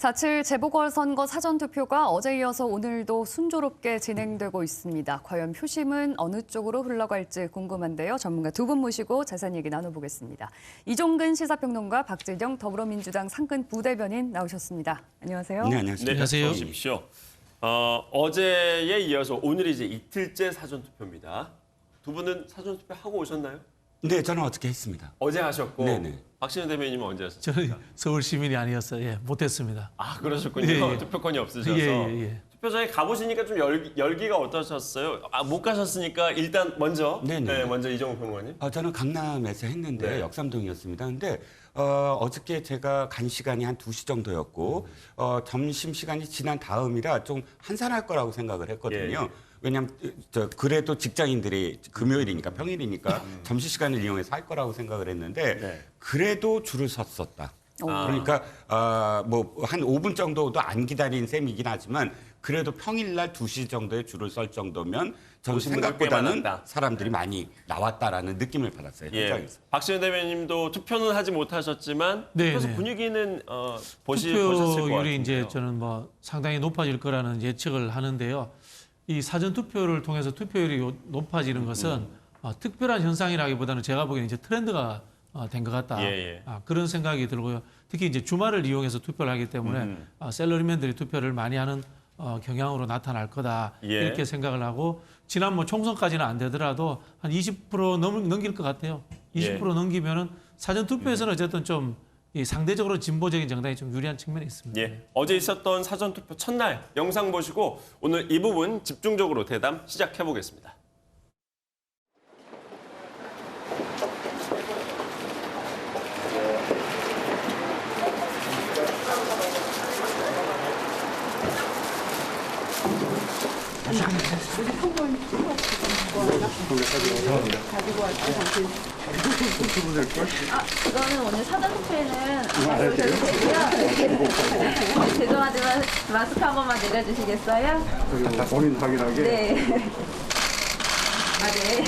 자,7 재보궐선거 사전투표가 어제 이어서 오늘도 순조롭게 진행되고 있습니다. 과연 표심은 어느 쪽으로 흘러갈지 궁금한데요. 전문가 두 분 모시고 자세한 얘기 나눠보겠습니다. 이종근 시사평론가, 박재경 더불어민주당 상근 부대변인 나오셨습니다. 안녕하세요. 네, 안녕하세요. 네, 안녕하세요. 어서 오십시오. 어제에 이어서 오늘이 이제 이틀째 사전투표입니다. 두 분은 사전투표 하고 오셨나요? 네, 저는 어떻게 했습니다. 어제 하셨고, 네네. 박신현 대변인님은 언제 하셨어요? 저는 서울 시민이 아니었어요. 예, 못했습니다. 아, 그러셨군요. 예, 예. 투표권이 없으셔서. 예. 투표장에 가보시니까 좀 열기가 어떠셨어요? 아, 못 가셨으니까 일단 먼저, 네네. 먼저 이정우 평론가님. 저는 강남에서 했는데 네. 역삼동이었습니다. 근데 어저께 제가 간 시간이 한 2시 정도였고 점심 시간이 지난 다음이라 좀 한산할 거라고 생각을 했거든요. 예. 왜냐하면 그래도 직장인들이 금요일이니까 평일이니까 점심시간을 이용해서 할 거라고 생각을 했는데 네. 그래도 줄을 섰었다. 아. 그러니까 뭐 한 5분 정도도 안 기다린 셈이긴 하지만 그래도 평일날 2시 정도에 줄을 설 정도면 저는 오신 분들 꽤 생각보다는 많았다. 사람들이 많이 나왔다라는 느낌을 받았어요. 예. 현장에서. 박신현 대변인님도 투표는 하지 못하셨지만 네, 그래서 네. 분위기는 보셨을 것 투표율이 같은데요. 이제 저는 뭐 상당히 높아질 거라는 예측을 하는데요. 이 사전 투표를 통해서 투표율이 높아지는 것은 특별한 현상이라기보다는 제가 보기에는 이제 트렌드가 된 것 같다. 예. 그런 생각이 들고요. 특히 이제 주말을 이용해서 투표를 하기 때문에 샐러리맨들이 투표를 많이 하는 경향으로 나타날 거다. 예. 이렇게 생각을 하고 지난 뭐 총선까지는 안 되더라도 한 20% 넘길 것 같아요. 20% 예. 넘기면은 사전 투표에서는 어쨌든 좀 이 상대적으로 진보적인 정당이 좀 유리한 측면이 있습니다. 예, 어제 있었던 사전투표 첫날 영상 보시고 오늘 이 부분 집중적으로 대담 시작해 보겠습니다. 이거는 오늘 사전투표에는 안 해주셔도 되고요. 죄송하지만 마스크 한 번만 내려주시겠어요? 다 본인 확인하게. 네. 아, 네.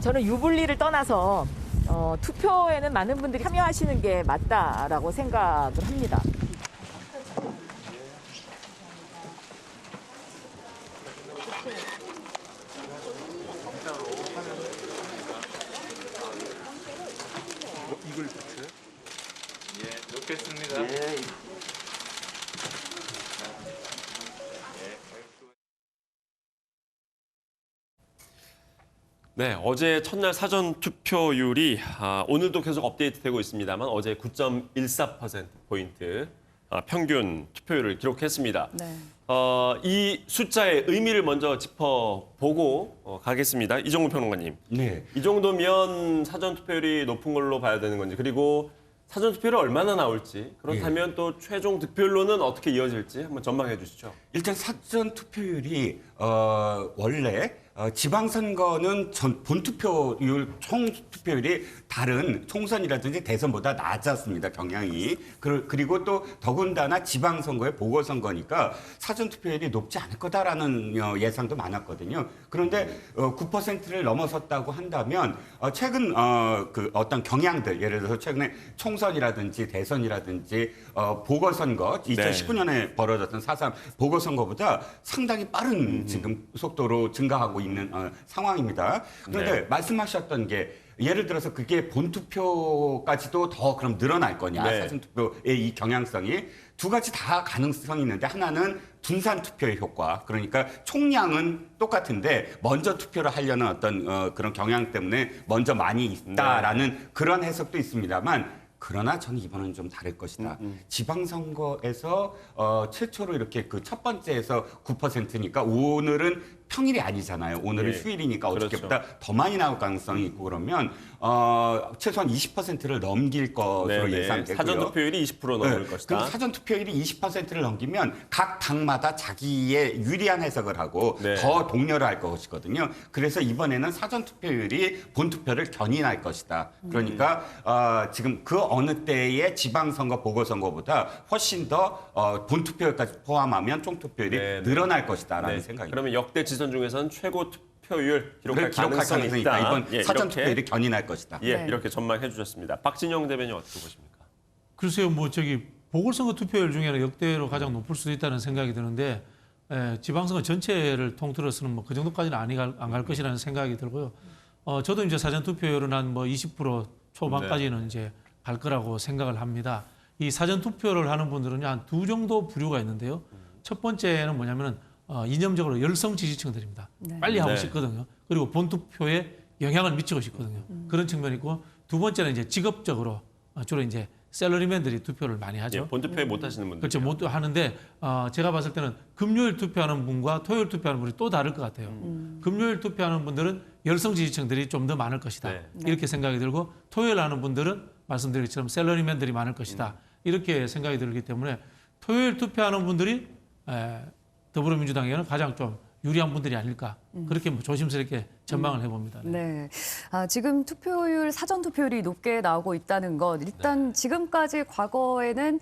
저는 유불리를 떠나서 투표에는 많은 분들이 참여하시는 게 맞다라고 생각을 합니다. 네, 어제 첫날 사전 투표율이 오늘도 계속 업데이트되고 있습니다만 어제 9.14%포인트 평균 투표율을 기록했습니다. 네. 이 숫자의 의미를 먼저 짚어보고 가겠습니다. 이정우 평론가님. 네. 이 정도면 사전 투표율이 높은 걸로 봐야 되는 건지, 그리고 사전 투표율이 얼마나 나올지, 그렇다면 또 최종 득표율로는 어떻게 이어질지 한번 전망해 주시죠. 일단 사전 투표율이 원래 지방선거는 본투표율, 총투표율이 다른 총선이라든지 대선보다 낮았습니다, 경향이. 그리고 또 더군다나 지방선거의 보궐선거니까 사전투표율이 높지 않을 거다라는 예상도 많았거든요. 그런데 9%를 넘어섰다고 한다면 최근 그 어떤 경향들, 예를 들어서 최근에 총선이라든지 대선이라든지 보궐선거, 2019년에 벌어졌던 4.3 보궐선거보다 상당히 빠른 지금 속도로 증가하고 있는 상황입니다. 그런데 네. 말씀하셨던 게 예를 들어서 그게 본투표까지도 더 그럼 늘어날 거냐, 네. 사전투표의 이 경향성이 두 가지 다 가능성이 있는데 하나는 분산 투표의 효과, 그러니까 총량은 똑같은데 먼저 투표를 하려는 어떤 그런 경향 때문에 먼저 많이 있다라는 그런 해석도 있습니다만 그러나 저는 이번은 좀 다를 것이다. 지방선거에서 최초로 이렇게 그 첫 번째에서 9%니까 오늘은 평일이 아니잖아요. 오늘은 예. 휴일이니까 어저께보다 그렇죠. 더 많이 나올 가능성이 있고 그러면 최소한 20%를 넘길 것으로 예상되고요. 사전 투표율이 20% 넘을 것이다. 그럼 사전 투표율이 20%를 넘기면 각 당마다 자기의 유리한 해석을 하고 네. 더 독려를 할 것이거든요. 그래서 이번에는 사전 투표율이 본 투표를 견인할 것이다. 그러니까 지금 그 어느 때의 지방선거 보궐선거보다 훨씬 더 본 투표율까지 포함하면 총 투표율이 네, 네. 늘어날 것이다라는 네. 생각입니다. 그러면 역대 지선 중에서는 최고 투표율 기록할 기록할 가능성이 가능성이 있다. 있다. 이번 예, 사전 이렇게, 투표율이 견인할 것이다. 예, 네. 이렇게 전망해 주셨습니다. 박진영 대변인 어떻게 보십니까? 글쎄요, 뭐 저기 보궐선거 투표율 중에는 역대로 가장 높을 수도 있다는 생각이 드는데 지방선거 전체를 통틀어서는 뭐 그 정도까지는 안 갈 것이라는 생각이 들고요. 저도 이제 사전 투표율은 한 뭐 20% 초반까지는 이제 갈 거라고 생각을 합니다. 이 사전 투표를 하는 분들은 한 두 정도 부류가 있는데요. 첫 번째는 뭐냐면은 이념적으로 열성 지지층들입니다. 네. 빨리 하고 네. 싶거든요. 그리고 본 투표에 영향을 미치고 싶거든요. 그런 측면이 있고 두 번째는 이제 직업적으로 주로 이제 샐러리맨들이 투표를 많이 하죠. 예, 본투표에 못 하시는 분들. 그렇죠. 못 하는데 제가 봤을 때는 금요일 투표하는 분과 토요일 투표하는 분이 또 다를 것 같아요. 금요일 투표하는 분들은 열성 지지층들이 좀 더 많을 것이다. 네. 이렇게 생각이 들고 토요일 하는 분들은 말씀드린 것처럼 샐러리맨들이 많을 것이다. 이렇게 생각이 들기 때문에 토요일 투표하는 분들이 더불어민주당에는 가장 좀 유리한 분들이 아닐까. 그렇게 뭐 조심스럽게 전망을 해봅니다. 네. 네. 지금 투표율, 사전 투표율이 높게 나오고 있다는 것. 일단 지금까지 과거에는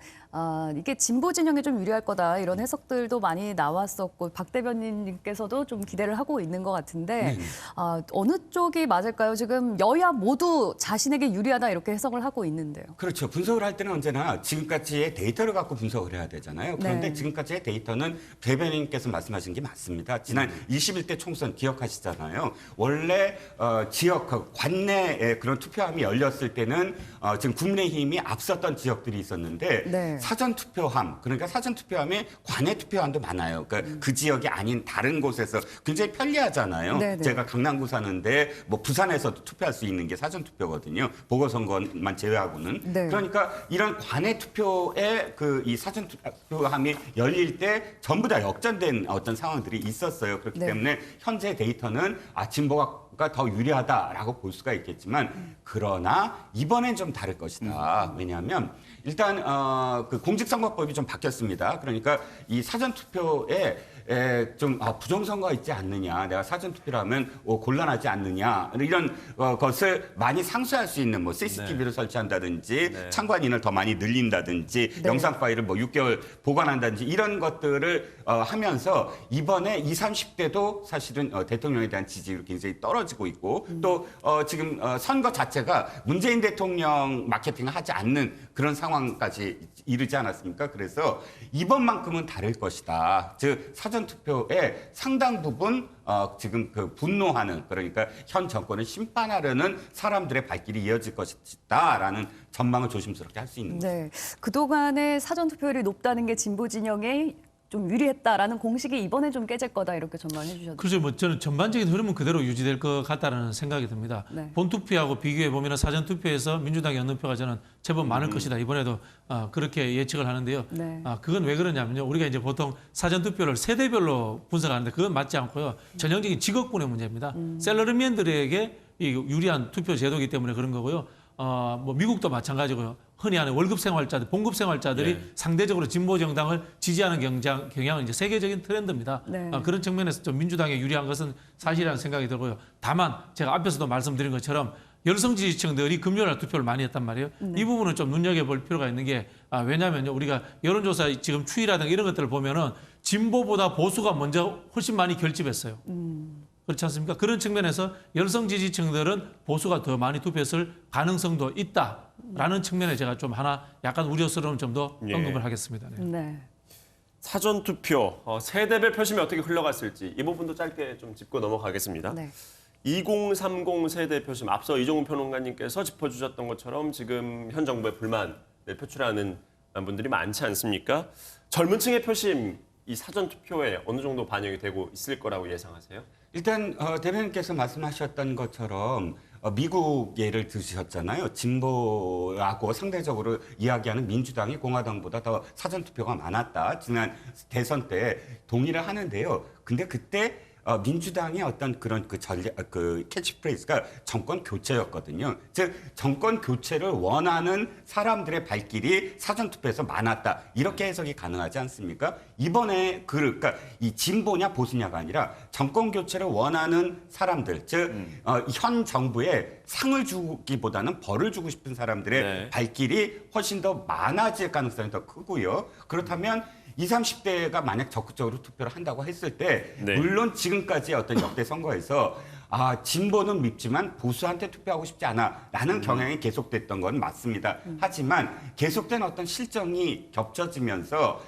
이게 진보 진영에 좀 유리할 거다 이런 해석들도 많이 나왔었고 박 대변인님께서도 좀 기대를 하고 있는 것 같은데 어느 쪽이 맞을까요? 지금 여야 모두 자신에게 유리하다 이렇게 해석을 하고 있는데요. 그렇죠. 분석을 할 때는 언제나 지금까지의 데이터를 갖고 분석을 해야 되잖아요. 그런데 네. 지금까지의 데이터는 대변인께서 말씀하신 게 맞습니다. 지난 21대 총선 기억하시잖아요. 원래 지역 관내에 그런 투표함이 열렸을 때는 지금 국민의힘이 앞섰던 지역들이 있었는데 네. 사전 투표함, 그러니까 사전 투표함이 관내 투표함도 많아요. 그러니까 그 지역이 아닌 다른 곳에서 굉장히 편리하잖아요. 네네. 제가 강남구 사는데 뭐 부산에서도 투표할 수 있는 게 사전 투표거든요. 보궐선거만 제외하고는. 네. 그러니까 이런 관내 투표에 그 이 사전 투표함이 열릴 때 전부 다 역전된 어떤 상황들이 있었어요. 그렇기 네. 때문에 현재 데이터는 진보가 더 유리하다라고 볼 수가 있겠지만 그러나 이번엔 좀 다를 것이다. 왜냐하면 일단 그 공직선거법이 좀 바뀌었습니다. 그러니까 이 사전 투표에 좀 부정선거가 있지 않느냐, 내가 사전 투표를 하면 곤란하지 않느냐 이런 것을 많이 상쇄할 수 있는 뭐 CCTV를 설치한다든지 네. 참관인을 더 많이 늘린다든지 네. 영상 파일을 뭐 6개월 보관한다든지 이런 것들을 하면서 이번에 20, 30대도 사실은 대통령에 대한 지지율이 굉장히 떨어지고 있고 또 지금 선거 자체가 문재인 대통령 마케팅을 하지 않는 그런 상황까지 이르지 않았습니까? 그래서 이번만큼은 다를 것이다. 즉 사전 투표에 상당 부분 지금 그 분노하는 그러니까 현 정권을 심판하려는 사람들의 발길이 이어질 것이다라는 전망을 조심스럽게 할 수 있는 거죠. 네. 그동안의 사전 투표율이 높다는 게 진보 진영에 좀 유리했다라는 공식이 이번에 좀 깨질 거다 이렇게 전망해 주셨죠. 그래서 뭐 저는 전반적인 흐름은 그대로 유지될 것 같다는 생각이 듭니다. 네. 본투표하고 비교해 보면 사전 투표에서 민주당이 얻는 표가 저는 제법 많을 것이다. 이번에도 그렇게 예측을 하는데요. 네. 그건 왜 그러냐면요. 우리가 이제 보통 사전 투표를 세대별로 분석하는데 그건 맞지 않고요. 전형적인 직업군의 문제입니다. 샐러리맨들에게 이 유리한 투표 제도이기 때문에 그런 거고요. 뭐 미국도 마찬가지고요. 흔히 하는 월급 생활자들, 봉급 생활자들이 네. 상대적으로 진보 정당을 지지하는 경향은 이제 세계적인 트렌드입니다. 네. 그런 측면에서 좀 민주당에 유리한 것은 사실이라는 생각이 들고요. 다만 제가 앞에서도 말씀드린 것처럼 열성 지지층들이 금요일 날 투표를 많이 했단 말이에요. 이 부분은 좀 눈여겨볼 필요가 있는 게 왜냐하면요. 우리가 여론조사 지금 추이라든가 이런 것들을 보면은 진보보다 보수가 먼저 훨씬 많이 결집했어요. 그렇지 않습니까? 그런 측면에서 열성 지지층들은 보수가 더 많이 투표했을 가능성도 있다라는 측면에 제가 좀 하나 약간 우려스러운 점도 예. 언급을 하겠습니다. 네. 네. 사전 투표 세대별 표심이 어떻게 흘러갔을지 이 부분도 짧게 좀 짚고 넘어가겠습니다. 네. 2030 세대 표심 앞서 이종훈 평론가님께서 짚어주셨던 것처럼 지금 현 정부의 불만을 표출하는 분들이 많지 않습니까? 젊은 층의 표심 이 사전 투표에 어느 정도 반영이 되고 있을 거라고 예상하세요? 일단 대변인께서 말씀하셨던 것처럼 미국 예를 드셨잖아요. 진보하고 상대적으로 이야기하는 민주당이 공화당보다 더 사전투표가 많았다. 지난 대선 때 동의를 하는데요. 근데 그때 민주당의 어떤 그런 그 전략, 그 캐치프레이즈가 정권 교체였거든요. 즉 정권 교체를 원하는 사람들의 발길이 사전투표에서 많았다. 이렇게 해석이 가능하지 않습니까? 이번에 그러니까 이 진보냐 보수냐가 아니라 정권 교체를 원하는 사람들, 즉 현 정부에 상을 주기보다는 벌을 주고 싶은 사람들의 네. 발길이 훨씬 더 많아질 가능성이 더 크고요. 그렇다면 20, 30대가 만약 적극적으로 투표를 한다고 했을 때 네. 물론 지금까지의 어떤 역대 선거에서 진보는 밉지만 보수한테 투표하고 싶지 않아라는 경향이 계속됐던 건 맞습니다. 하지만 계속된 어떤 실정이 겹쳐지면서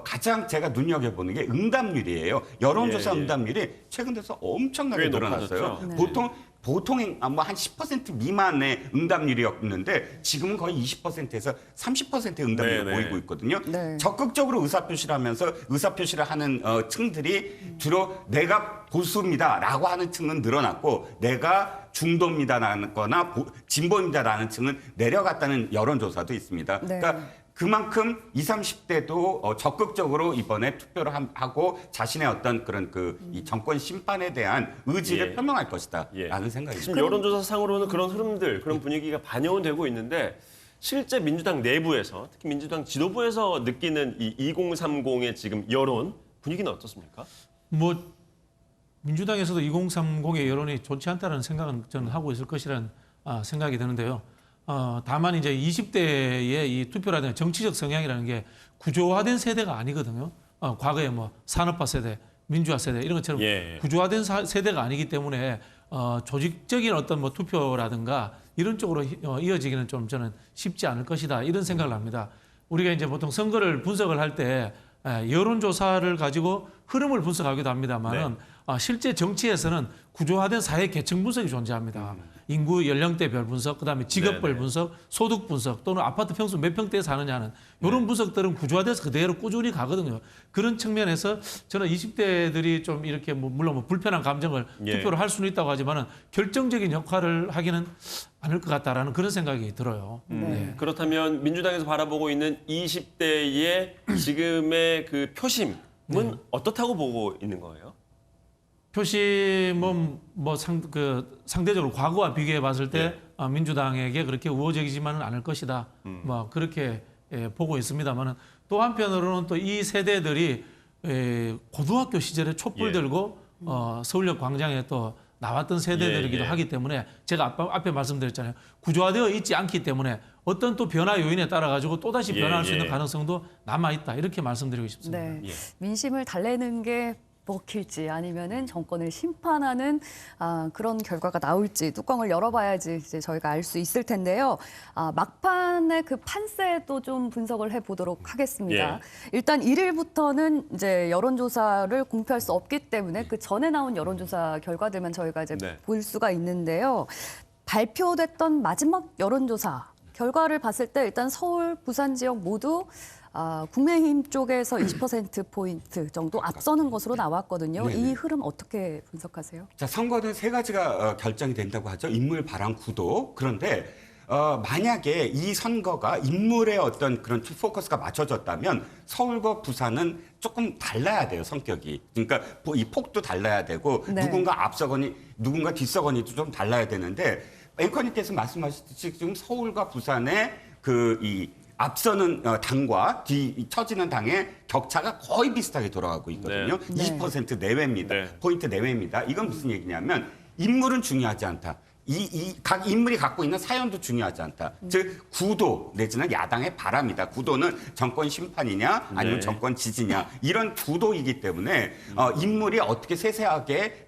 가장 제가 눈여겨보는 게 응답률이에요. 여론조사 예, 예. 응답률이 최근 들어서 엄청나게 꽤 늘어났어요. 높아졌죠. 네. 보통 뭐 한 10% 미만의 응답률이었는데 지금은 거의 20%에서 30%의 응답률을 네, 네. 보이고 있거든요. 네. 적극적으로 의사표시를 하면서 의사표시를 하는 층들이 주로 내가 보수입니다라고 하는 층은 늘어났고 내가 중도입니다라거나 진보입니다라는 층은 내려갔다는 여론조사도 있습니다. 네. 그러니까 그만큼 20, 30대도 적극적으로 이번에 투표를 하고 자신의 어떤 그런 이 정권 심판에 대한 의지를 예. 표명할 것이다라는 예. 생각이 지금 듭니다. 여론조사 상으로는 그런 흐름들, 그런 분위기가 반영은 되고 있는데 실제 민주당 내부에서 특히 민주당 지도부에서 느끼는 이 2030의 지금 여론 분위기는 어떻습니까? 뭐 민주당에서도 2030의 여론이 좋지 않다는 생각은 저는 하고 있을 것이라는 생각이 드는데요. 다만 이제 20대의 이 투표라든가 정치적 성향이라는 게 구조화된 세대가 아니거든요. 과거에 뭐 산업화 세대, 민주화 세대 이런 것처럼 예. 구조화된 세대가 아니기 때문에 조직적인 어떤 뭐 투표라든가 이런 쪽으로 이어지기는 좀 저는 쉽지 않을 것이다 이런 생각을 합니다. 우리가 이제 보통 선거를 분석을 할 때 여론조사를 가지고 흐름을 분석하기도 합니다만은 실제 정치에서는 구조화된 사회 계층 분석이 존재합니다. 인구 연령대별 분석, 그다음에 직업별 네네. 분석, 소득 분석 또는 아파트 평수 몇 평대에 사느냐는 이런 분석들은 구조화돼서 그대로 꾸준히 가거든요. 그런 측면에서 저는 20대들이 좀 이렇게 물론 뭐 불편한 감정을 예. 투표를 할 수는 있다고 하지만은 결정적인 역할을 하기는 않을 것 같다라는 그런 생각이 들어요. 네. 그렇다면 민주당에서 바라보고 있는 20대의 지금의 그 표심은 어떻다고 보고 있는 거예요? 표심은 상대적으로 과거와 비교해 봤을 때 예. 민주당에게 그렇게 우호적이지만은 않을 것이다. 뭐 그렇게 보고 있습니다만은 또 한편으로는 또 이 세대들이 고등학교 시절에 촛불 예. 들고 서울역 광장에 또 나왔던 세대들이기도 예, 예. 하기 때문에 제가 앞에 말씀드렸잖아요. 구조화되어 있지 않기 때문에 어떤 또 변화 요인에 따라 가지고 또 다시 예, 변화할 수 있는 예. 가능성도 남아 있다. 이렇게 말씀드리고 싶습니다. 네. 예. 민심을 달래는 게 먹힐지 아니면은 정권을 심판하는 그런 결과가 나올지 뚜껑을 열어봐야지 이제 저희가 알 수 있을 텐데요. 막판의 그 판세도 좀 분석을 해보도록 하겠습니다. 예. 일단 1일부터는 이제 여론조사를 공표할 수 없기 때문에 그 전에 나온 여론조사 결과들만 저희가 이제 네. 볼 수가 있는데요. 발표됐던 마지막 여론조사 결과를 봤을 때 일단 서울, 부산 지역 모두 국민의힘 쪽에서 20%포인트 정도 앞서는 것으로 나왔거든요. 네네. 이 흐름 어떻게 분석하세요? 자, 선거는 세 가지가 결정이 된다고 하죠. 인물, 발언, 구도. 그런데 만약에 이 선거가 인물의 어떤 그런 포커스가 맞춰졌다면 서울과 부산은 조금 달라야 돼요, 성격이. 그러니까 이 폭도 달라야 되고 네. 누군가 앞서거니 누군가 뒤서거니도 좀 달라야 되는데 앵커님께서 말씀하셨듯이 지금 서울과 부산의 이 앞서는 당과 처지는 당의 격차가 거의 비슷하게 돌아가고 있거든요. 네. 20% 내외입니다. 네. 포인트 내외입니다. 이건 무슨 얘기냐면 인물은 중요하지 않다. 각 인물이 갖고 있는 사연도 중요하지 않다. 즉 구도 내지는 야당의 바람이다. 구도는 정권 심판이냐 아니면 네. 정권 지지냐 이런 구도이기 때문에 인물이 어떻게 세세하게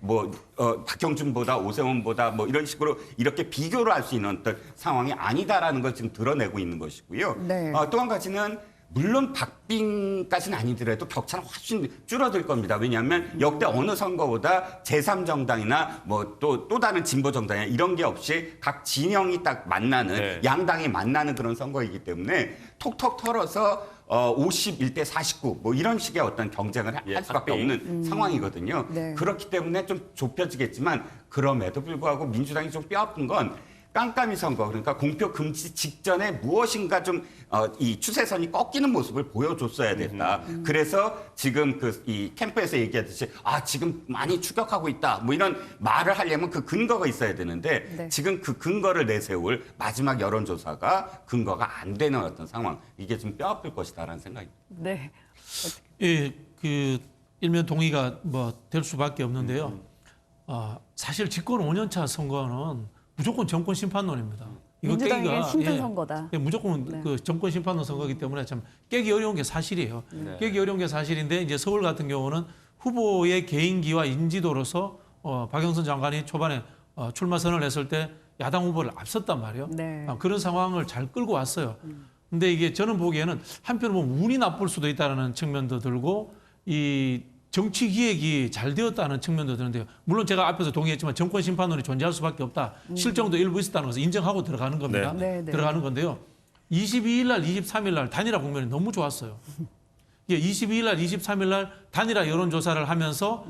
박형준보다 오세훈보다 이런 식으로 이렇게 비교를 할 수 있는 어떤 상황이 아니다라는 걸 지금 드러내고 있는 것이고요. 네. 또 한 가지는 물론 박빙까지는 아니더라도 격차는 훨씬 줄어들 겁니다. 왜냐하면 역대 어느 선거보다 제3정당이나 또 다른 진보정당이나 이런 게 없이 각 진영이 딱 만나는 네. 양당이 만나는 그런 선거이기 때문에 톡톡 털어서 51대 49 이런 식의 어떤 경쟁을 예, 할 수밖에 박빙. 없는 상황이거든요. 네. 그렇기 때문에 좀 좁혀지겠지만 그럼에도 불구하고 민주당이 좀 뼈아픈 건 깜깜이 선거, 그러니까 공표 금지 직전에 무엇인가 좀 이 추세선이 꺾이는 모습을 보여줬어야 됐다. 그래서 지금 이 캠프에서 얘기하듯이 지금 많이 추격하고 있다. 뭐 이런 말을 하려면 그 근거가 있어야 되는데 네. 지금 그 근거를 내세울 마지막 여론조사가 근거가 안 되는 어떤 상황. 이게 좀 뼈아플 것이다라는 생각입니다. 네. 예, 그 일면 동의가 뭐 될 수밖에 없는데요. 사실 집권 5년차 선거는 무조건 정권 심판론입니다. 이거 민주당에게 깨기가- 힘든 예, 선거다. 예, 무조건 네. 그 정권 심판론 선거이기 때문에 참 깨기 어려운 게 사실이에요. 네. 깨기 어려운 게 사실인데 이제 서울 같은 경우는 후보의 개인기와 인지도로서 박영선 장관이 초반에 출마 선언을 했을 때 야당 후보를 앞섰단 말이에요. 네. 그런 상황을 잘 끌고 왔어요. 근데 이게 저는 보기에는 한편 보면 운이 나쁠 수도 있다는 측면도 들고 이 정치 기획이 잘 되었다는 측면도 드는데요. 물론 제가 앞에서 동의했지만 정권 심판론이 존재할 수밖에 없다. 실정도 일부 있었다는 것을 인정하고 들어가는 겁니다. 네, 네. 들어가는 건데요. 22일 날, 23일 날 단일화 국면이 너무 좋았어요. 예, 22일 날, 23일 날 단일화 여론조사를 하면서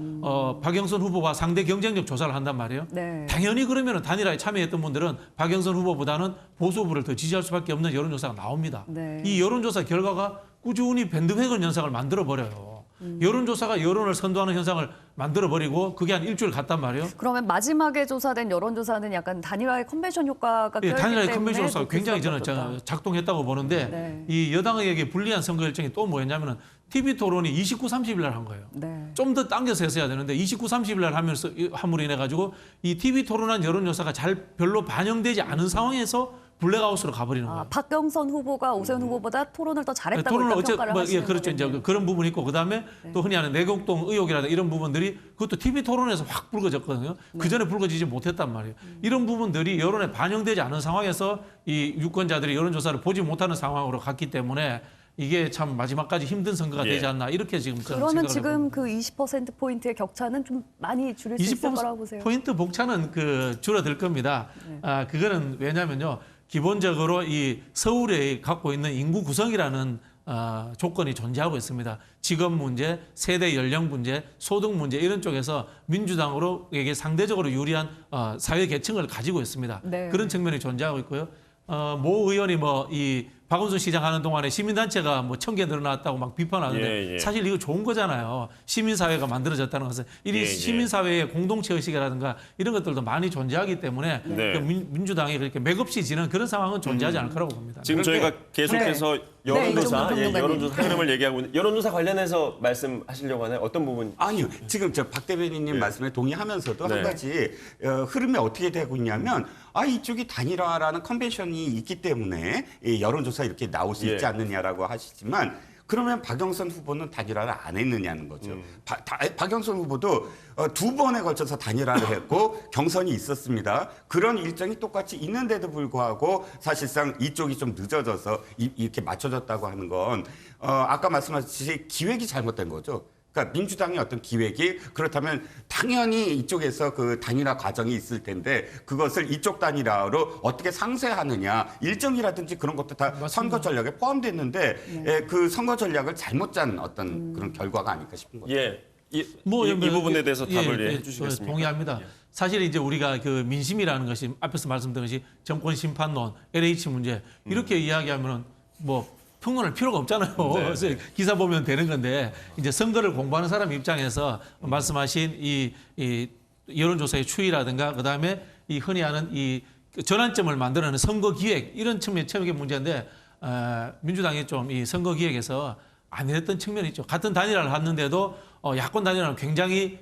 박영선 후보와 상대 경쟁력 조사를 한단 말이에요. 네. 당연히 그러면 단일화에 참여했던 분들은 박영선 후보보다는 보수 후보를 더 지지할 수밖에 없는 여론조사가 나옵니다. 네. 이 여론조사 결과가 꾸준히 밴드웨건 현상을 만들어버려요. 여론조사가 여론을 선도하는 현상을 만들어버리고 그게 한 일주일 갔단 말이에요. 그러면 마지막에 조사된 여론조사는 약간 단일화의 컨벤션 효과가 예, 껴있기 단일화의 때문에 컨벤션으로서 더 굉장히 저는 급속도다. 작동했다고 보는데 네. 이 여당에게 불리한 선거 일정이 또 뭐였냐면은 TV 토론이 29, 30일 날 한 거예요. 네. 좀 더 당겨서 했어야 되는데 29, 30일 날 하면서 함으로 인해 가지고 이 TV 토론한 여론조사가 별로 반영되지 않은 상황에서 블랙아웃으로 가버리는 거예요. 박경선 후보가 오세훈 후보보다 토론을 더 잘했다고 토론을 일단 평가를 하시는 그렇죠. 이제 거군요. 그런 부분이 있고 그다음에 또 흔히 하는 내곡동 의혹이라든가 이런 부분들이 그것도 TV 토론에서 확 불거졌거든요. 그 전에 불거지지 못했단 말이에요. 이런 부분들이 여론에 반영되지 않은 상황에서 이 유권자들이 여론조사를 보지 못하는 상황으로 갔기 때문에 이게 참 마지막까지 힘든 선거가 예. 되지 않나 이렇게 지금 저는 그러면 생각을 해봅니다. 지금 그 20%포인트의 격차는 좀 많이 줄일 수 있을 거라고 보세요. 20% 격차는 줄어들 겁니다. 그거는 왜냐면요. 기본적으로 이 서울에 갖고 있는 인구 구성이라는 조건이 존재하고 있습니다. 직업 문제, 세대 연령 문제, 소득 문제 이런 쪽에서 민주당으로에게 상대적으로 유리한 사회 계층을 가지고 있습니다. 네. 그런 측면이 존재하고 있고요. 모 의원이 이 박원순 시장 하는 동안에 시민단체가 1,000개 늘어났다고 막 비판하는데 예. 사실 이거 좋은 거잖아요. 시민사회가 만들어졌다는 것은 이 예. 시민사회의 공동체 의식이라든가 이런 것들도 많이 존재하기 때문에 네. 그 민주당이 그렇게 맥없이 지는 그런 상황은 존재하지 않을 거라고 봅니다. 지금 저희가 계속해서 여론조사, 이종근 평론가님. 여론조사 흐름을 얘기하고 있는데 여론조사 관련해서 말씀하시려고 하나요? 어떤 부분? 아니요. 지금 박 대변인님 말씀에 동의하면서도 네. 한 가지 흐름이 어떻게 되고 있냐면 이쪽이 단일화라는 컨벤션이 있기 때문에 이 여론조사 이렇게 나올 수 있지 예. 않느냐라고 하시지만 그러면 박영선 후보는 단일화를 안 했느냐는 거죠. 박영선 후보도 2번에 걸쳐서 단일화를 했고 경선이 있었습니다. 그런 일정이 똑같이 있는데도 불구하고 사실상 이쪽이 좀 늦어져서 이렇게 맞춰졌다고 하는 건 아까 말씀하셨듯이 기획이 잘못된 거죠. 그러니까 민주당의 어떤 기획이 그렇다면 당연히 이쪽에서 그 단일화 과정이 있을 텐데 그것을 이쪽 단일화로 어떻게 상쇄하느냐 일정이라든지 그런 것도 다 맞습니다. 선거 전략에 포함됐는데 그 선거 전략을 잘못 짠 어떤 그런 결과가 아닐까 싶은 거죠. 예. 이 뭐 부분에 대해서 답을 해주시겠습니까? 동의합니다. 사실 이제 우리가 그 민심이라는 것이 앞에서 말씀드린 것이 정권 심판론, LH 문제 이렇게 이야기하면은 평론할 필요가 없잖아요. 네. 그래서 기사 보면 되는 건데 이제 선거를 공부하는 사람 입장에서 말씀하신 이 여론조사의 추이라든가 그다음에 이 흔히 하는 이 전환점을 만들어내는 선거 기획 이런 측면의 문제인데 민주당이 좀 이 선거 기획에서 안 했던 측면이 있죠. 같은 단일화를 했는데도 야권 단일화는 굉장히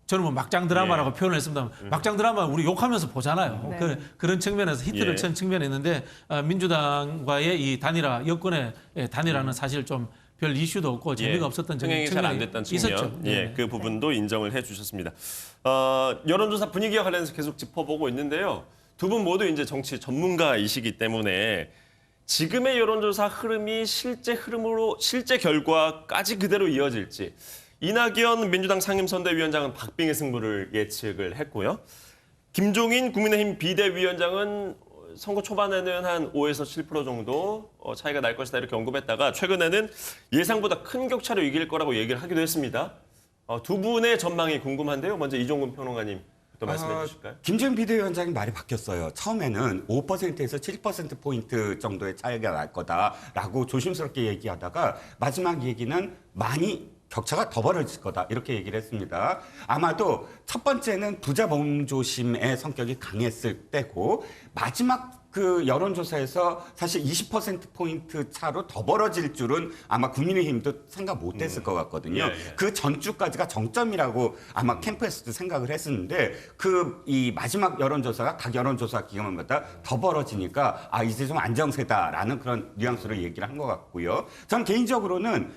저는 막장 드라마라고 표현을 했습니다. 막장 드라마 우리 욕하면서 보잖아요. 네. 그런 측면에서 히트를 예. 친 측면이 있는데 민주당과의 이 단일화, 여권의 단일화는 사실 좀 별 이슈도 없고 재미가 없었던 흥행이 잘 안 측면이 됐다는 있었죠. 측면. 예, 그 부분도 인정을 해주셨습니다. 여론조사 분위기와 관련해서 계속 짚어보고 있는데요. 두 분 모두 이제 정치 전문가이시기 때문에 지금의 여론조사 흐름이 실제 흐름으로 실제 결과까지 그대로 이어질지 이낙연 민주당 상임선대위원장은 박빙의 승부를 예측을 했고요. 김종인 국민의힘 비대위원장은 선거 초반에는 한 5에서 7% 정도 차이가 날 것이다 이렇게 언급했다가 최근에는 예상보다 큰 격차로 이길 거라고 얘기를 하기도 했습니다. 두 분의 전망이 궁금한데요. 먼저 이종근 평론가님 또 말씀해 주실까요? 김재현 비대위원장이 말이 바뀌었어요. 처음에는 5%에서 7%포인트 정도의 차이가 날 거다라고 조심스럽게 얘기하다가 마지막 얘기는 많이 격차가 더 벌어질 거다 이렇게 얘기를 했습니다. 아마도 첫 번째는 부자 범조심의 성격이 강했을 때고 마지막 그 여론조사에서 사실 20%포인트 차로 더 벌어질 줄은 아마 국민의힘도 생각 못했을 것 같거든요. 예. 그 전주까지가 정점이라고 아마 캠프에서도 생각을 했었는데 이 마지막 여론조사가 각 여론조사 기관마다 더 벌어지니까 이제 좀 안정세다라는 그런 뉘앙스로 얘기를 한 것 같고요. 전 개인적으로는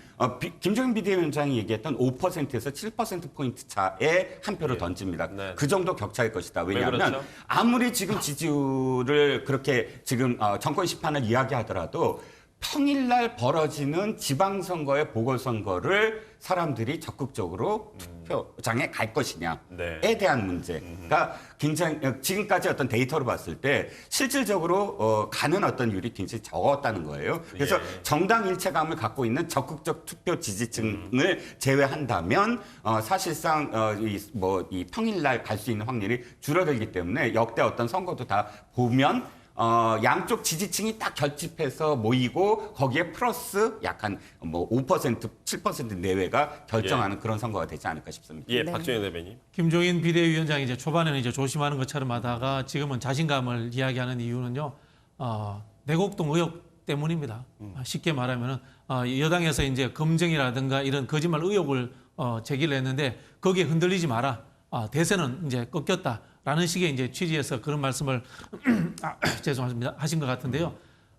김종인 비대위원장이 얘기했던 5%에서 7%포인트 차에 한 표를 던집니다. 네. 그 정도 격차일 것이다. 왜 왜냐하면 그렇죠? 아무리 지금 지지율을 그렇게 지금 정권 시판을 이야기하더라도 평일날 벌어지는 지방선거의 보궐선거를 사람들이 적극적으로 투표장에 갈 것이냐에 네. 대한 문제가 굉장히 지금까지 어떤 데이터로 봤을 때 실질적으로 가는 어떤 율이 굉장히 적었다는 거예요. 그래서 예. 정당 일체감을 갖고 있는 적극적 투표 지지층을 제외한다면 사실상 이 평일날 갈 수 있는 확률이 줄어들기 때문에 역대 어떤 선거도 다 보면 양쪽 지지층이 딱 결집해서 모이고 거기에 플러스 약간 5%, 7% 내외가 결정하는 그런 선거가 되지 않을까 싶습니다. 예, 네. 박준영 대변인. 김종인 비대위원장이 이제 초반에는 이제 조심하는 것처럼 하다가 지금은 자신감을 이야기하는 이유는요, 내곡동 의혹 때문입니다. 쉽게 말하면은 여당에서 이제 검증이라든가 이런 거짓말 의혹을 제기를 했는데 거기에 흔들리지 마라. 대세는 이제 꺾였다라는 식의 이제 취지에서 그런 말씀을 죄송합니다 하신 것 같은데요.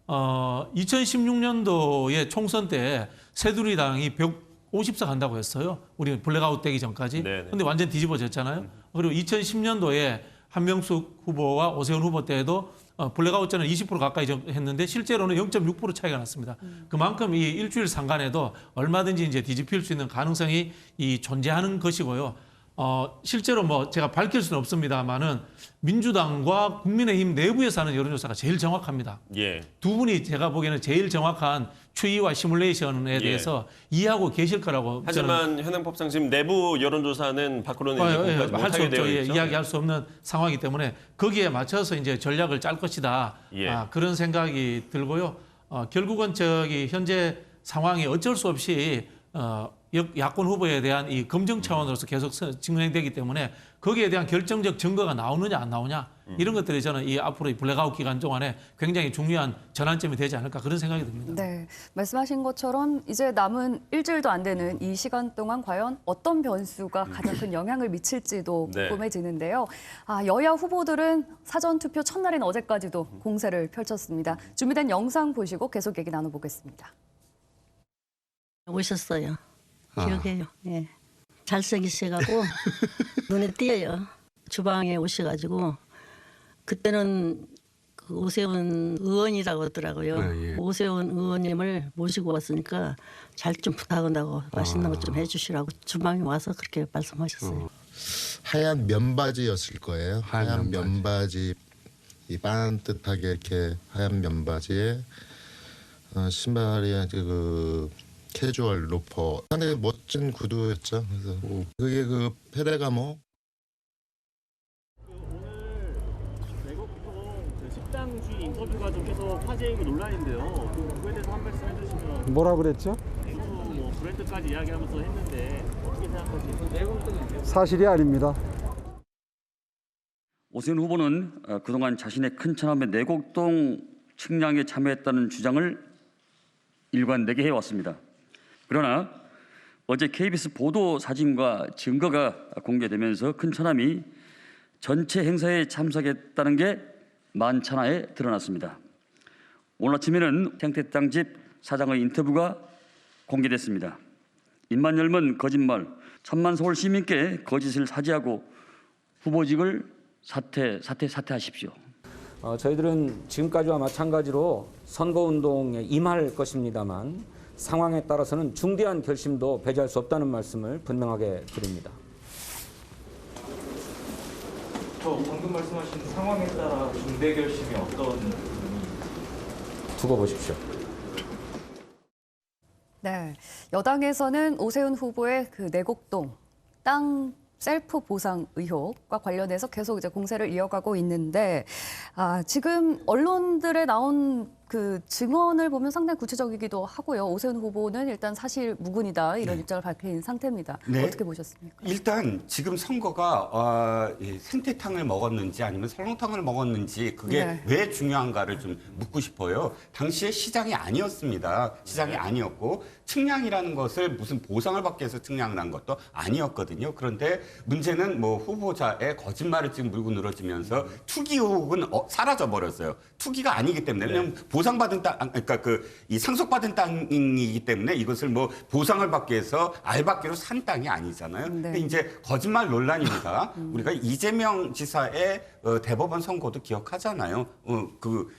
2016년도에 총선 때 새누리당이 150석 한다고 했어요. 우리 블랙아웃 되기 전까지. 네네. 근데 완전 뒤집어졌잖아요. 그리고 2010년도에 한명숙 후보와 오세훈 후보 때에도 블랙아웃 전에 20% 가까이 했는데 실제로는 0.6% 차이가 났습니다. 그만큼 이 일주일 상간에도 얼마든지 이제 뒤집힐 수 있는 가능성이 존재하는 것이고요. 실제로 뭐 제가 밝힐 수는 없습니다만은 민주당과 국민의힘 내부에서 하는 여론조사가 제일 정확합니다. 예. 두 분이 제가 보기에는 제일 정확한 추이와 시뮬레이션에 대해서 이해하고 계실 거라고 하지만 현행법상 지금 내부 여론조사는 밖으로는 이제 공개하지 할 수 못하게 없죠. 되어 있죠. 이야기할 수 없는 상황이기 때문에 거기에 맞춰서 이제 전략을 짤 것이다. 예. 그런 생각이 들고요. 결국은 현재 상황이 어쩔 수 없이 야권 후보에 대한 이 검증 차원으로서 계속 진행되기 때문에 거기에 대한 결정적 증거가 나오느냐 안 나오냐 이런 것들이 저는 이 앞으로 이 블랙아웃 기간 동안에 굉장히 중요한 전환점이 되지 않을까 그런 생각이 듭니다. 네, 말씀하신 것처럼 이제 남은 일주일도 안 되는 이 시간 동안 과연 어떤 변수가 가장 큰 영향을 미칠지도 네. 궁금해지는데요. 여야 후보들은 사전 투표 첫날인 어제까지도 공세를 펼쳤습니다. 준비된 영상 보시고 계속 얘기 나눠보겠습니다. 오셨어요. 기억해요. 예. 잘생기셔가고 눈에 띄어요. 주방에 오셔가지고 그때는 그 오세훈 의원이라고 하더라고요. 오세훈 의원님을 모시고 왔으니까 잘 좀 부탁한다고 맛있는 것 좀 해주시라고 주방에 와서 그렇게 말씀하셨어요. 하얀 면바지였을 거예요. 하얀 면바지, 이 반듯하게 이렇게 하얀 면바지에 신발이 그 캐주얼 로퍼. 상당히 멋진 구두였죠. 그래서 그게 그 페레가모. 오늘 내곡동 식당 주인 인터뷰가 좀 계속 화제이고 논란인데요. 그거에 대해서 한 말씀 해주시면. 뭐라 그랬죠? 뭐 브랜드까지 이야기하면서 했는데 어떻게 생각하시나요? 사실이 아닙니다. 오세훈 후보는 그동안 자신의 큰 처남의 내곡동 측량에 참여했다는 주장을 일관되게 해왔습니다. 그러나 어제 KBS 보도 사진과 증거가 공개되면서 큰 처남이 전체 행사에 참석했다는 게 만찬하에 드러났습니다. 오늘 아침에는 생태땅집 사장의 인터뷰가 공개됐습니다. 입만 열면 거짓말, 천만 서울 시민께 거짓을 사죄하고 후보직을 사퇴하십시오. 저희들은 지금까지와 마찬가지로 선거운동에 임할 것입니다만 상황에 따라서는 중대한 결심도 배제할 수 없다는 말씀을 분명하게 드립니다. 방금 말씀하신 상황에 따라 중대 결심이 어떤 두고 보십시오. 네, 여당에서는 오세훈 후보의 그 내곡동 땅 셀프 보상 의혹과 관련해서 계속 이제 공세를 이어가고 있는데 지금 언론들에 나온 그 증언을 보면 상당히 구체적이기도 하고요. 오세훈 후보는 일단 사실 무근이다 이런 입장을 밝힌 상태입니다. 네. 어떻게 보셨습니까? 일단 지금 선거가 생태탕을 먹었는지 아니면 설렁탕을 먹었는지 그게 네. 왜 중요한가를 좀 묻고 싶어요. 당시에 시장이 아니었습니다. 시장이 아니었고 측량이라는 것을 무슨 보상을 받기 위해서 측량을 한 것도 아니었거든요. 그런데 문제는 뭐 후보자의 거짓말을 지금 물고 늘어지면서 투기 의혹은 사라져 버렸어요. 투기가 아니기 때문에 왜냐하면 보상받은 땅, 그러니까 이 상속받은 땅이기 때문에 이것을 뭐 보상을 받기 위해서 알박기로 산 땅이 아니잖아요. 근데 이제 거짓말 논란입니다. 우리가 이재명 지사의 대법원 선고도 기억하잖아요.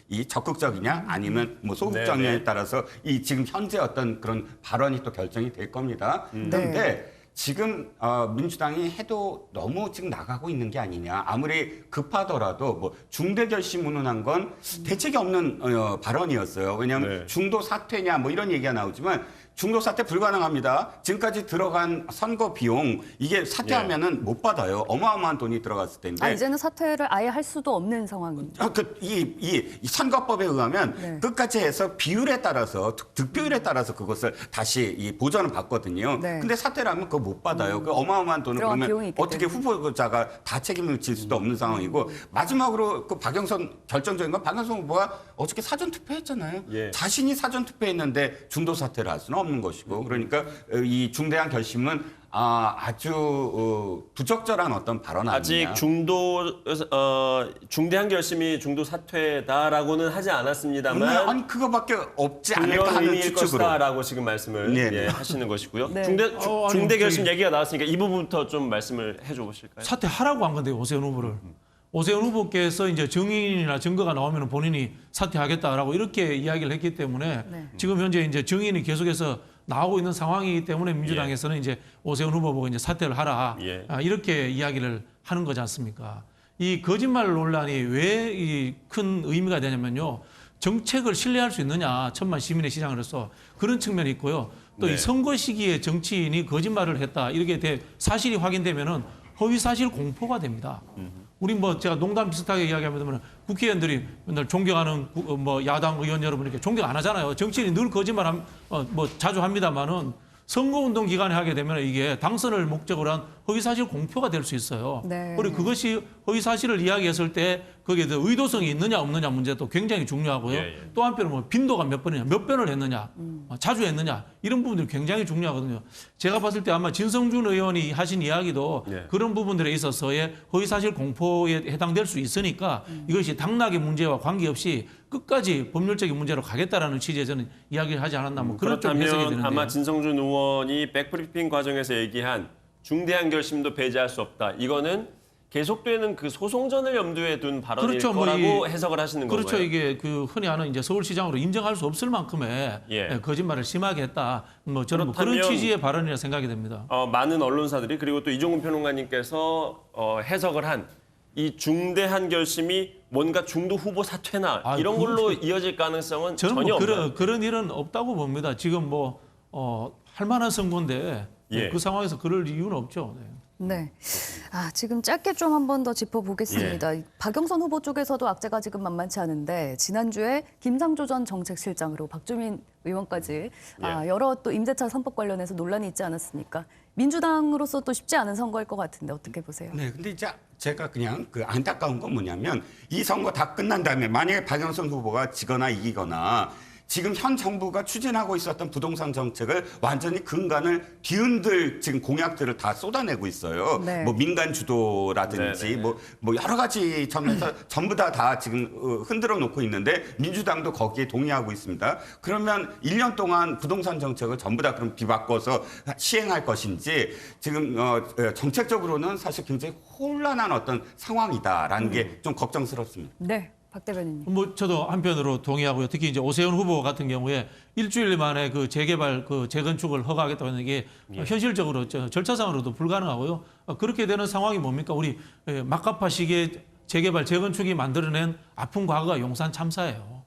이 적극적이냐 아니면 뭐 소극적이냐에 따라서 이 지금 현재 어떤 그런 발언이 또 결정이 될 겁니다. 그런데 지금 민주당이 해도 너무 지금 나가고 있는 게 아니냐. 아무리 급하더라도 뭐 중대 결심 운운한 건 대책이 없는 발언이었어요. 왜냐하면 중도 사퇴냐 뭐 이런 얘기가 나오지만 중도 사퇴 불가능합니다. 지금까지 들어간 선거 비용 이게 사퇴하면은 못 받아요. 어마어마한 돈이 들어갔을 텐데. 이제는 사퇴를 아예 할 수도 없는 상황입니다. 이 선거법에 의하면 끝까지 해서 비율에 따라서 득표율에 따라서 그것을 다시 이 보전을 받거든요. 근데 사퇴를 하면 그거 못 받아요. 그 어마어마한 돈을 그러면 어떻게 후보자가 다 책임을 질 수도 없는 상황이고 마지막으로 그 박영선 결정적인 건 박영선 후보가 어저께 사전 투표했잖아요. 자신이 사전 투표했는데 중도 사퇴를 할 수는 없는 것이고 그러니까 이 중대한 결심은 아주 부적절한 어떤 발언 아니냐. 아직 중대한 결심이 중도 사퇴다라고는 하지 않았습니다만 아니 그거밖에 없지 않을까 그런 하는 의미일 추측으로. 것이다라고 지금 말씀을 하시는 것이고요. 중대 결심 얘기가 나왔으니까 이 부분부터 좀 말씀을 해줘 보실까요? 사퇴하라고 한 건데요, 오세훈 후보를. 오세훈 후보께서 이제 증인이나 증거가 나오면 본인이 사퇴하겠다라고 이렇게 이야기를 했기 때문에 지금 현재 이제 증인이 계속해서 나오고 있는 상황이기 때문에 민주당에서는 이제 오세훈 후보 보고 이제 사퇴를 하라 이렇게 이야기를 하는 거지 않습니까? 이 거짓말 논란이 왜 이 큰 의미가 되냐면요, 정책을 신뢰할 수 있느냐 천만 시민의 시장으로서 그런 측면이 있고요. 또 이 선거 시기에 정치인이 거짓말을 했다 이렇게 사실이 확인되면은 허위 사실 공포가 됩니다. 우리 뭐 제가 농담 비슷하게 이야기하면 국회의원들이 맨날 존경하는 뭐 야당 의원 여러분에게 존경 안 하잖아요. 정치인이 늘 거짓말 뭐 자주 합니다만은 선거운동 기간에 하게 되면 이게 당선을 목적으로 한 허위사실 공표가 될 수 있어요. 그리고 그것이 허위사실을 이야기했을 때 거기에 대해 의도성이 있느냐 없느냐 문제도 굉장히 중요하고요. 또 한편은 뭐 빈도가 몇 번이냐, 몇 번을 했느냐, 자주 했느냐 이런 부분들이 굉장히 중요하거든요. 제가 봤을 때 아마 진성준 의원이 하신 이야기도 그런 부분들에 있어서의 허위사실 공포에 해당될 수 있으니까 이것이 당락의 문제와 관계없이 끝까지 법률적인 문제로 가겠다라는 취지에 저는 이야기를 하지 않았나 뭐 그런 좀 해석이 되는데요. 아마 진성준 의원이 백브리핑 과정에서 얘기한 중대한 결심도 배제할 수 없다. 이거는 계속되는 그 소송전을 염두에 둔 발언일 거라고 해석을 하시는 건가요? 그렇죠. 이게 그 흔히 하는 이제 서울시장으로 인정할 수 없을 만큼의 거짓말을 심하게 했다. 뭐 저는 뭐 그런 취지의 발언이라 생각이 됩니다. 많은 언론사들이 그리고 또 이종훈 평론가님께서 해석을 한 이 중대한 결심이 뭔가 중도 후보 사퇴나 이런 걸로 이어질 가능성은 저는 전혀 없나요? 그런 일은 없다고 봅니다. 지금 뭐 할 만한 선거인데 그 상황에서 그럴 이유는 없죠. 네. 지금 짧게 좀 한 번 더 짚어보겠습니다. 박영선 후보 쪽에서도 악재가 지금 만만치 않은데 지난주에 김상조 전 정책실장으로 박주민 의원까지 여러 또 임대차 3법 관련해서 논란이 있지 않았습니까? 민주당으로서 또 쉽지 않은 선거일 것 같은데 어떻게 보세요? 네, 근데 이제 제가 그냥 그 안타까운 건 뭐냐면 이 선거 다 끝난 다음에 만약에 박영선 후보가 지거나 이기거나 지금 현 정부가 추진하고 있었던 부동산 정책을 완전히 근간을 뒤흔들 지금 공약들을 다 쏟아내고 있어요. 뭐 민간 주도라든지 뭐 여러 가지 점에서 전부 다 지금 흔들어 놓고 있는데 민주당도 거기에 동의하고 있습니다. 그러면 1년 동안 부동산 정책을 전부 다 그럼 뒤바꿔서 시행할 것인지 지금 정책적으로는 사실 굉장히 혼란한 어떤 상황이다라는 게 좀 걱정스럽습니다. 네. 박 대변인님. 뭐 저도 한편으로 동의하고요. 특히 이제 오세훈 후보 같은 경우에 일주일 만에 그 재개발, 그 재건축을 허가하겠다고 하는 게 현실적으로 절차상으로도 불가능하고요. 그렇게 되는 상황이 뭡니까? 우리 막가파 시기에 재개발, 재건축이 만들어낸 아픈 과거가 용산 참사예요.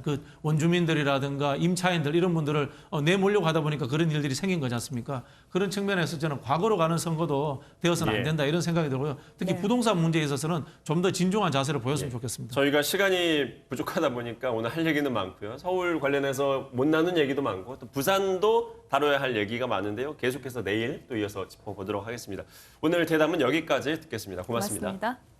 그 원주민들이라든가 임차인들 이런 분들을 내몰려고 하다 보니까 그런 일들이 생긴 거지 않습니까? 그런 측면에서 저는 과거로 가는 선거도 되어서는 안 된다 이런 생각이 들고요. 특히 부동산 문제에 있어서는 좀 더 진중한 자세를 보였으면 좋겠습니다. 저희가 시간이 부족하다 보니까 오늘 할 얘기는 많고요. 서울 관련해서 못 나눈 얘기도 많고 또 부산도 다뤄야 할 얘기가 많은데요. 계속해서 내일 또 이어서 짚어보도록 하겠습니다. 오늘 대담은 여기까지 듣겠습니다. 고맙습니다. 고맙습니다.